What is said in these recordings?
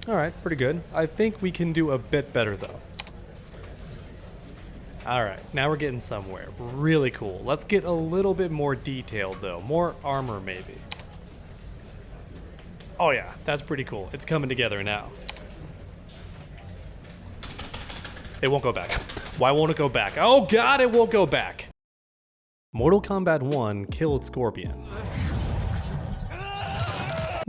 Alright, pretty good. I think we can do a bit better though. Alright, now we're getting somewhere. Really cool. Let's get a little bit more detailed though. More armor maybe. Oh yeah, that's pretty cool. It's coming together now. It won't go back. Why won't it go back? Oh god, it won't go back! Mortal Kombat 1 killed Scorpion.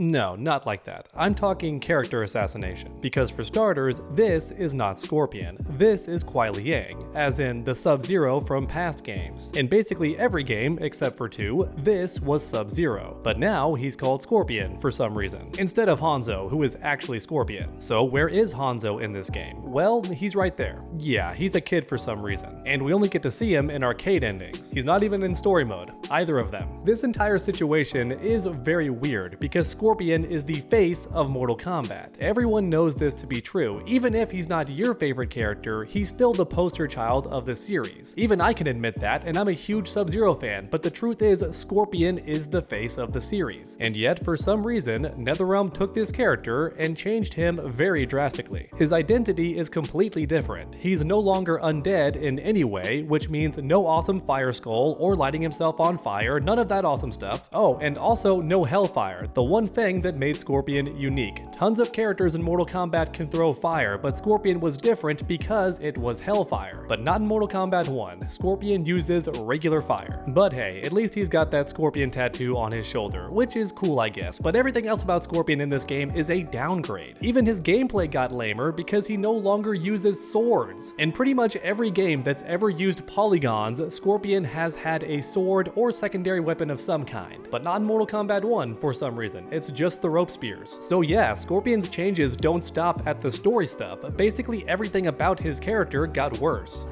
No, not like that. I'm talking character assassination. Because for starters, this is not Scorpion. This is Kuai Liang, as in the Sub-Zero from past games. In basically every game, except for 2, this was Sub-Zero. But now he's called Scorpion for some reason, instead of Hanzo, who is actually Scorpion. So where is Hanzo in this game? Well, he's right there. Yeah, he's a kid for some reason. And we only get to see him in arcade endings. He's not even in story mode, either of them. This entire situation is very weird, because Scorpion is the face of Mortal Kombat. Everyone knows this to be true. Even if he's not your favorite character, he's still the poster child of the series. Even I can admit that, and I'm a huge Sub-Zero fan, but the truth is, Scorpion is the face of the series. And yet, for some reason, NetherRealm took this character and changed him very drastically. His identity is completely different. He's no longer undead in any way, which means no awesome fire skull or lighting himself on fire, none of that awesome stuff. Oh, and also no hellfire, the one thing that made Scorpion unique. Tons of characters in Mortal Kombat can throw fire, but Scorpion was different because it was hellfire. But not in Mortal Kombat 1. Scorpion uses regular fire. But hey, at least he's got that Scorpion tattoo on his shoulder, which is cool I guess, but everything else about Scorpion in this game is a downgrade. Even his gameplay got lamer because he no longer uses swords. In pretty much every game that's ever used polygons, Scorpion has had a sword or secondary weapon of some kind, but not in Mortal Kombat 1 for some reason. It's just the rope spears. So yeah, Scorpion's changes don't stop at the story stuff. Basically everything about his character got worse.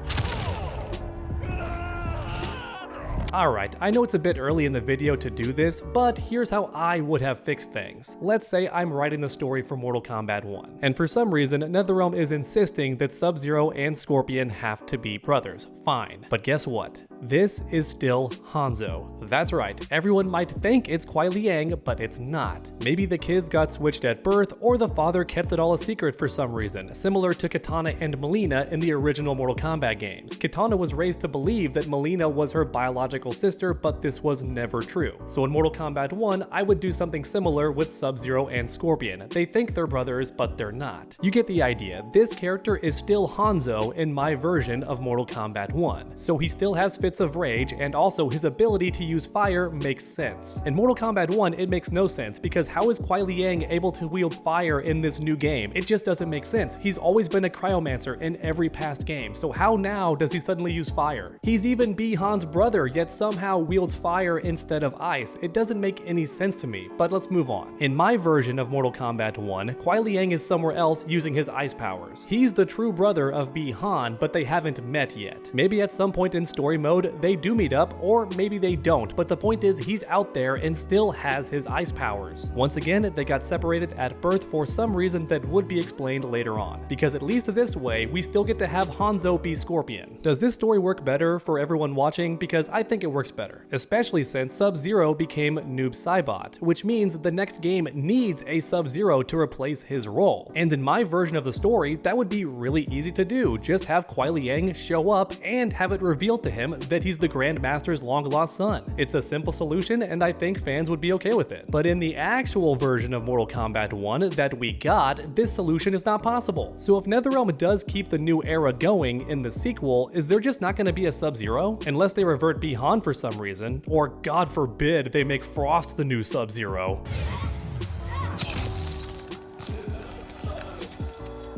Alright, I know it's a bit early in the video to do this, but here's how I would have fixed things. Let's say I'm writing the story for Mortal Kombat 1, and for some reason NetherRealm is insisting that Sub-Zero and Scorpion have to be brothers. Fine. But guess what? This is still Hanzo. That's right, everyone might think it's Kuai Liang, but it's not. Maybe the kids got switched at birth, or the father kept it all a secret for some reason, similar to Kitana and Mileena in the original Mortal Kombat games. Kitana was raised to believe that Mileena was her biological sister, but this was never true. So in Mortal Kombat 1, I would do something similar with Sub-Zero and Scorpion. They think they're brothers, but they're not. You get the idea. This character is still Hanzo in my version of Mortal Kombat 1. So he still has fits of rage, and also his ability to use fire makes sense. In Mortal Kombat 1, it makes no sense, because how is Kuai Liang able to wield fire in this new game? It just doesn't make sense. He's always been a cryomancer in every past game, so how now does he suddenly use fire? He's even Bi-Han's brother, yet somehow wields fire instead of ice. It doesn't make any sense to me, but let's move on. In my version of Mortal Kombat 1, Kuai Liang is somewhere else using his ice powers. He's the true brother of Bi-Han, but they haven't met yet. Maybe at some point in story mode, they do meet up, or maybe they don't, but the point is he's out there and still has his ice powers. Once again, they got separated at birth for some reason that would be explained later on, because at least this way, we still get to have Hanzo be Scorpion. Does this story work better for everyone watching? Because I think it works better, especially since Sub-Zero became Noob Saibot, which means the next game needs a Sub-Zero to replace his role. And in my version of the story, that would be really easy to do. Just have Kuai Liang show up and have it revealed to him that he's the Grandmaster's long-lost son. It's a simple solution, and I think fans would be okay with it. But in the actual version of Mortal Kombat 1 that we got, this solution is not possible. So if NetherRealm does keep the new era going in the sequel, is there just not going to be a Sub-Zero? Unless they revert Bi-Han for some reason, or God forbid they make Frost the new Sub-Zero.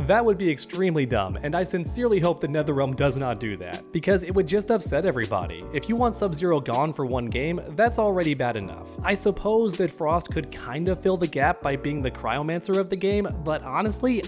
That would be extremely dumb, and I sincerely hope that NetherRealm does not do that, because it would just upset everybody. If you want Sub-Zero gone for one game, that's already bad enough. I suppose that Frost could kinda fill the gap by being the cryomancer of the game, but honestly,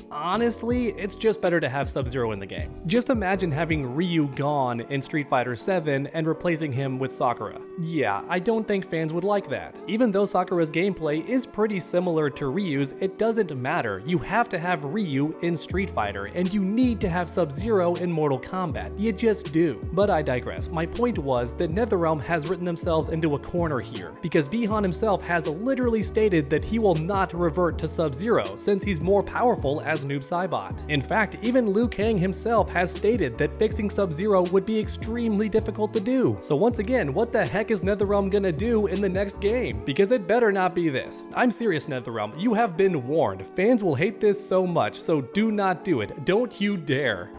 it's just better to have Sub-Zero in the game. Just imagine having Ryu gone in Street Fighter 7 and replacing him with Sakura. Yeah, I don't think fans would like that. Even though Sakura's gameplay is pretty similar to Ryu's, it doesn't matter. You have to have Ryu in Street Street Fighter, and you need to have Sub-Zero in Mortal Kombat. You just do. But I digress. My point was that NetherRealm has written themselves into a corner here, because Bi-Han himself has literally stated that he will not revert to Sub-Zero since he's more powerful as Noob Saibot. In fact, even Liu Kang himself has stated that fixing Sub-Zero would be extremely difficult to do. So once again, what the heck is NetherRealm gonna do in the next game? Because it better not be this. I'm serious, NetherRealm, you have been warned. Fans will hate this so much, so do not do it. Don't you dare.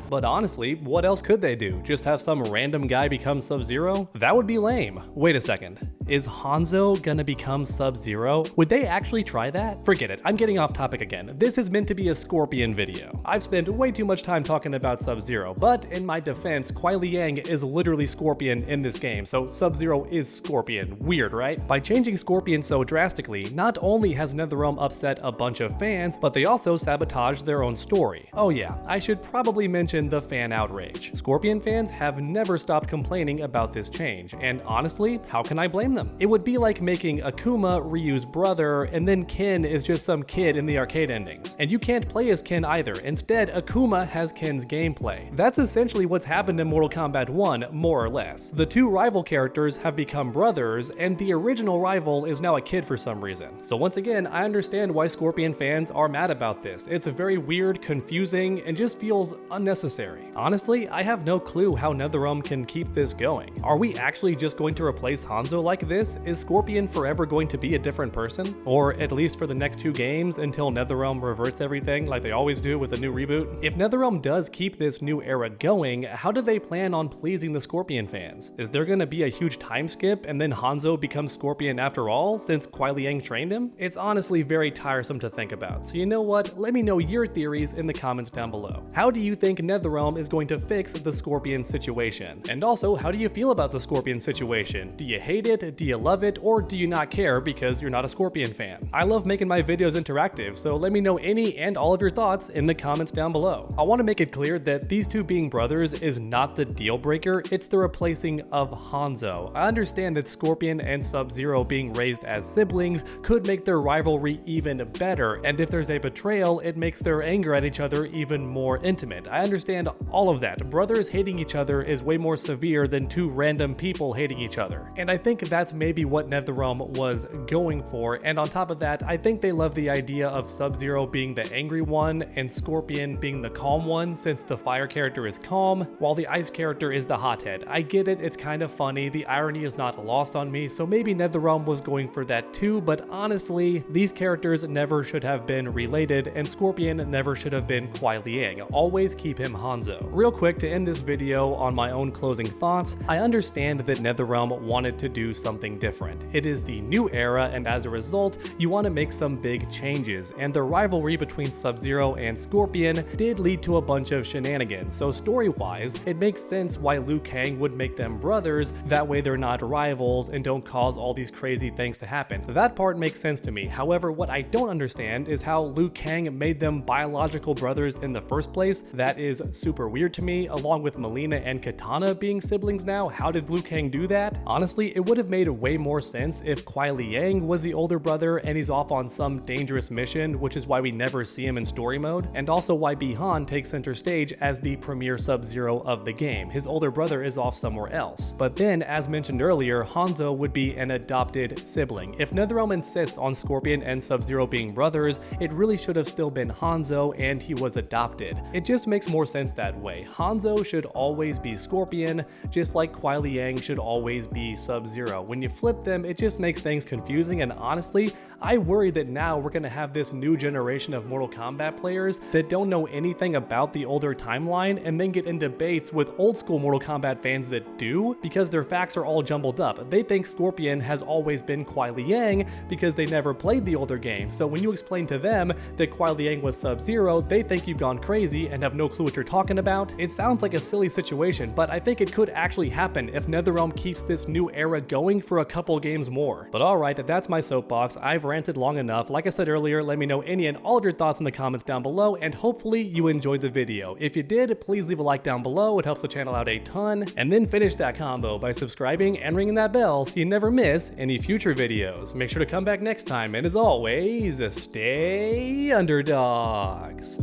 But honestly, what else could they do? Just have some random guy become Sub-Zero? That would be lame. Wait a second. Is Hanzo gonna become Sub-Zero? Would they actually try that? Forget it, I'm getting off topic again. This is meant to be a Scorpion video. I've spent way too much time talking about Sub-Zero, but in my defense, Kuai Liang is literally Scorpion in this game, so Sub-Zero is Scorpion. Weird, right? By changing Scorpion so drastically, not only has NetherRealm upset a bunch of fans, but they also sabotaged their own story. Oh yeah, I should probably mention the fan outrage. Scorpion fans have never stopped complaining about this change, and honestly, how can I blame them? It would be like making Akuma Ryu's brother, and then Ken is just some kid in the arcade endings. And you can't play as Ken either. Instead, Akuma has Ken's gameplay. That's essentially what's happened in Mortal Kombat 1, more or less. The two rival characters have become brothers, and the original rival is now a kid for some reason. So once again, I understand why Scorpion fans are mad about this. It's very weird, confusing, and just feels unnecessary. Honestly, I have no clue how NetherRealm can keep this going. Are we actually just going to replace Hanzo like this? Is Scorpion forever going to be a different person? Or at least for the next 2 games until NetherRealm reverts everything like they always do with a new reboot? If NetherRealm does keep this new era going, how do they plan on pleasing the Scorpion fans? Is there gonna be a huge time skip and then Hanzo becomes Scorpion after all since Kuai Liang trained him? It's honestly very tiresome to think about, so you know what? Let me know your theories in the comments down below. How do you think NetherRealm is going to fix the Scorpion situation? And also, how do you feel about the Scorpion situation? Do you hate it? Do you love it? Or do you not care because you're not a Scorpion fan? I love making my videos interactive, so let me know any and all of your thoughts in the comments down below. I want to make it clear that these two being brothers is not the deal breaker, it's the replacing of Hanzo. I understand that Scorpion and Sub-Zero being raised as siblings could make their rivalry even better, and if there's a betrayal, it makes their anger at each other even more intimate. I understand all of that. Brothers hating each other is way more severe than 2 random people hating each other. And I think that's maybe what NetherRealm was going for, and on top of that, I think they love the idea of Sub-Zero being the angry one and Scorpion being the calm one, since the fire character is calm, while the ice character is the hothead. I get it, it's kind of funny, the irony is not lost on me, so maybe NetherRealm was going for that too, but honestly, these characters never should have been related, and Scorpion never should have been Kuai Liang. Always keep him Hanzo. Real quick to end this video on my own closing thoughts, I understand that NetherRealm wanted to do something different. It is the new era, and as a result, you want to make some big changes, and the rivalry between Sub-Zero and Scorpion did lead to a bunch of shenanigans, so story-wise, it makes sense why Liu Kang would make them brothers, that way they're not rivals and don't cause all these crazy things to happen. That part makes sense to me. However, what I don't understand is how Liu Kang made them biological brothers in the first place. That is super weird to me, along with Melina and Katana being siblings now. How did Liu Kang do that? Honestly, it would have made way more sense if Kuai Liang was the older brother and he's off on some dangerous mission, which is why we never see him in story mode, and also why Bi-Han takes center stage as the premier Sub-Zero of the game. His older brother is off somewhere else. But then, as mentioned earlier, Hanzo would be an adopted sibling. If NetherRealm insists on Scorpion and Sub-Zero being brothers, it really should have still been Hanzo and he was adopted. It just makes more sense that way. Hanzo should always be Scorpion, just like Kuai Liang should always be Sub-Zero. When you flip them, it just makes things confusing, and honestly, I worry that now we're gonna have this new generation of Mortal Kombat players that don't know anything about the older timeline and then get in debates with old school Mortal Kombat fans that do, because their facts are all jumbled up. They think Scorpion has always been Kuai Liang because they never played the older game, so when you explain to them that Kuai Liang was Sub-Zero, they think you've gone crazy and have no clue what you're you're talking about? It sounds like a silly situation, but I think it could actually happen if NetherRealm keeps this new era going for a couple games more. But alright, that's my soapbox. I've ranted long enough. Like I said earlier, let me know any and all of your thoughts in the comments down below, and hopefully you enjoyed the video. If you did, please leave a like down below. It helps the channel out a ton. And then finish that combo by subscribing and ringing that bell so you never miss any future videos. Make sure to come back next time, and as always, stay underdogs.